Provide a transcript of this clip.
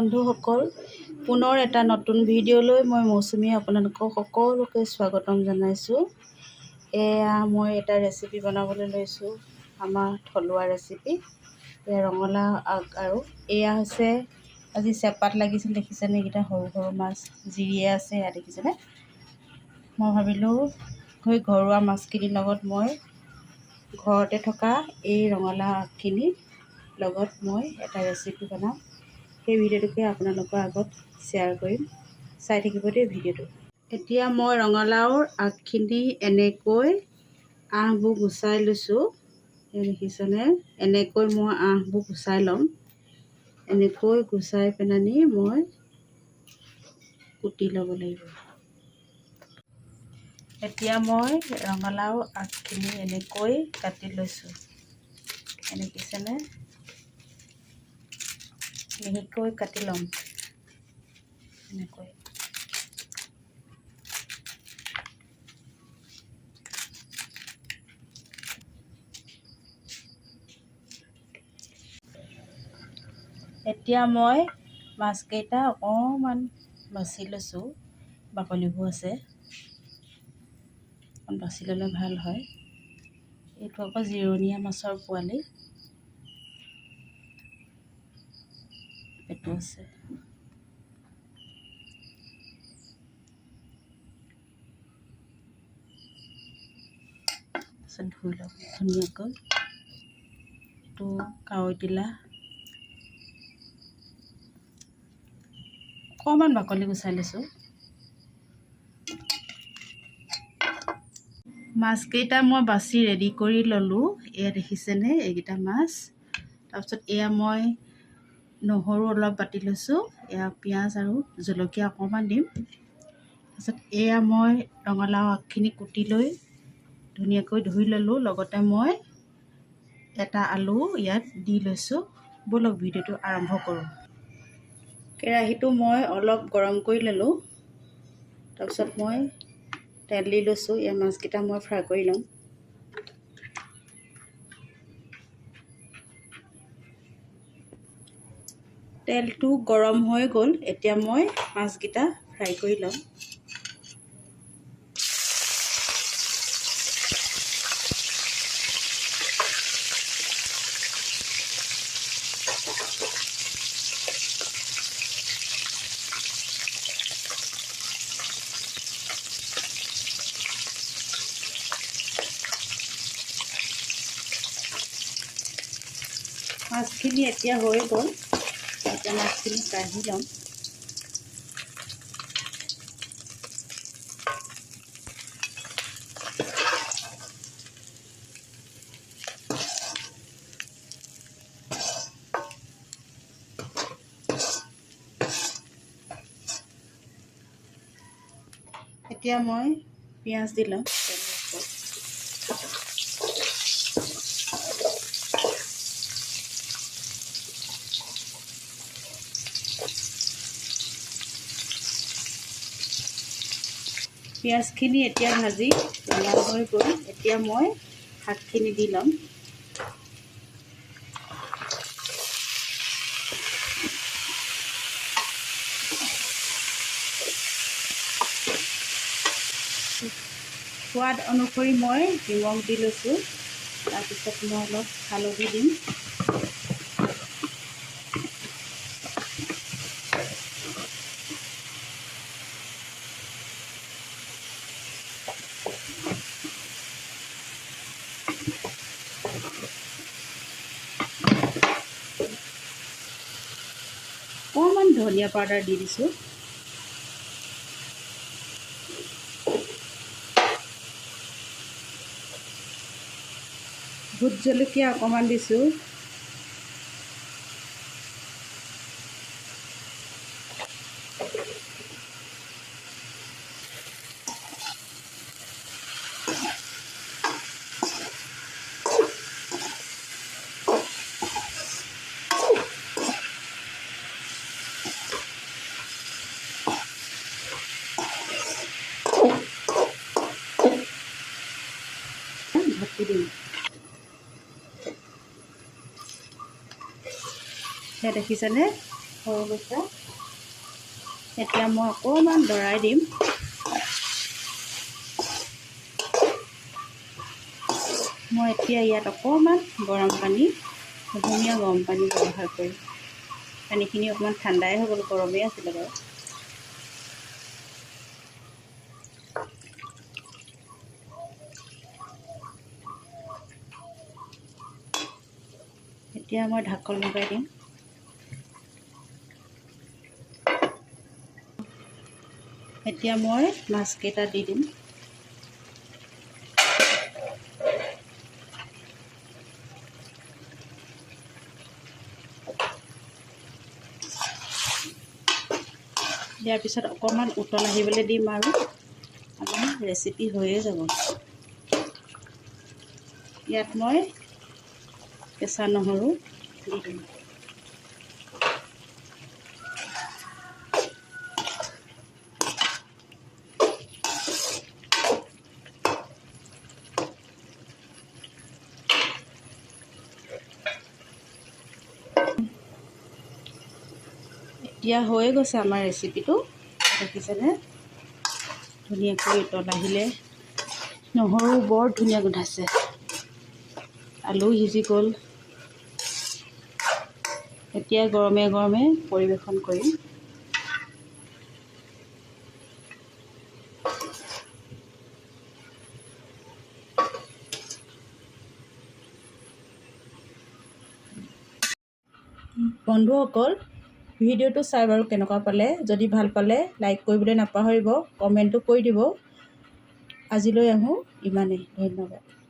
বন্ধুসকল, পুনৰ এটা নতুন ভিডিঅ'লৈ মই মৌচুমী আপোনালোকক সকলোকে স্বাগতম জনাইছোঁ। এয়া মই এটা ৰেচিপি বনাবলৈ লৈছোঁ, আমাৰ থলুৱা ৰেচিপি। এয়া ৰঙালাও আগ আৰু এয়া হৈছে আজি চেপাত লাগিছিল, দেখিছেনে? এইকেইটা সৰু সৰু মাছ জিৰিয়ে আছে, এয়া দেখিছেনে? মই ভাবিলোঁ সেই ঘৰুৱা মাছখিনিৰ লগত মই ঘৰতে থকা এই ৰঙালাও আগখিনিৰ লগত মই এটা ৰেচিপি বনাম। সেই ভিডিঅ'টোকে আপোনালোকৰ আগত শ্বেয়াৰ কৰিম, চাই থাকিব দেই ভিডিঅ'টো। এতিয়া মই ৰঙালাওৰ আগখিনি এনেকৈ আহবোৰ গুচাই লৈছোঁ, দেখিছেনে? এনেকৈ মই আহবোৰ গুচাই ল'ম। এনেকৈ গুচাই পেলানি মই কুটি ল'ব লাগিব। এতিয়া মই ৰঙালাও আগখিনি এনেকৈ কাটি লৈছোঁ, দেখিছেনে? মিহিকৈ কাটি ল'ম এনেকৈ। এতিয়া মই মাছকেইটা অকণমান বাছি লৈছোঁ, বাকলিবোৰ আছে, অকণ বাছি ল'লে ভাল হয়। এইটো আকৌ জিৰণীয়া মাছৰ পোৱালি, এইটো আছে। তাৰপিছত ধুই ল'ম ধুনীয়াকৈ। এইটো কাৱৈ টিলা, অকণমান বাকলি গুচাই লৈছোঁ। মাছকেইটা মই বাছি ৰেডি কৰি ল'লোঁ, এয়া দেখিছেনে? এইকেইটা মাছ। তাৰপিছত এয়া মই নহৰু অলপ বাটি লৈছোঁ, এয়া পিঁয়াজ আৰু জলকীয়া অকণমান দিম। তাৰপিছত এয়া মই ৰঙালাও আগখিনি কুটি লৈ ধুনীয়াকৈ ধুই ল'লোঁ, লগতে মই এটা আলু ইয়াত দি লৈছোঁ। ব'লক ভিডিঅ'টো আৰম্ভ কৰোঁ। কেৰাহীটো মই অলপ গৰম কৰি ল'লোঁ, তাৰপিছত মই তেল দি লৈছোঁ। এই মাছকেইটা মই ফ্ৰাই কৰি ল'ম। তেলটো গৰম হৈ গ'ল, এতিয়া মই মাছকেইটা ফ্ৰাই কৰি ল'ম। মাছখিনি এতিয়া হৈ গ'ল, এতিয়া মাছখিনি কাঢ়ি ল'ম। এতিয়া মই পিঁয়াজ দি ল'ম। পিঁয়াজখিনি এতিয়া ভাজি ৰঙা হৈ গ'ল, এতিয়া মই শাকখিনি দি ল'ম। সোৱাদ অনুসৰি মই নিমখ দি লৈছোঁ, তাৰপিছত মই অলপ হালধি দিম। অকণমান ধনিয়া পাউডাৰ দি দিছোঁ। ভোট জলকীয়া অকণমান দিছোঁ। ঢাকি দিম। সেয়া দেখিছেনে? হৈ গৈছে। এতিয়া মই অকণমান লৰাই দিম। মই এতিয়া ইয়াত অকণমান গৰম পানী, কুহুমীয়া গৰম পানী ব্যৱহাৰ কৰিম। পানীখিনি অকণমান ঠাণ্ডাই হৈ গ'ল, গৰমেই আছিলে বাৰু। এতিয়া মই ঢাকন লগাই দিম। এতিয়া মই মাছকেইটা দি দিম। দিয়াৰ পিছত অকণমান উতল আহিবলৈ দিম আৰু আমাৰ ৰেচিপি হৈয়ে যাব। ইয়াত মই কেঁচা নহৰু দি দিম। এতিয়া হৈয়ে গৈছে আমাৰ ৰেচিপিটো, দেখিছেনে? ধুনীয়াকৈ উতল আহিলে, নহৰু বৰ ধুনীয়া গোন্ধাইছে, আলু সিজি গ'ল। এতিয়া গৰমে গৰমে পৰিৱেশন কৰিম। বন্ধুসকল, ভিডিঅ'টো চাই বাৰু কেনেকুৱা পালে? যদি ভাল পালে লাইক কৰিবলৈ নাপাহৰিব, কমেণ্টো কৰি দিব। আজিলৈ আহোঁ ইমানেই, ধন্যবাদ।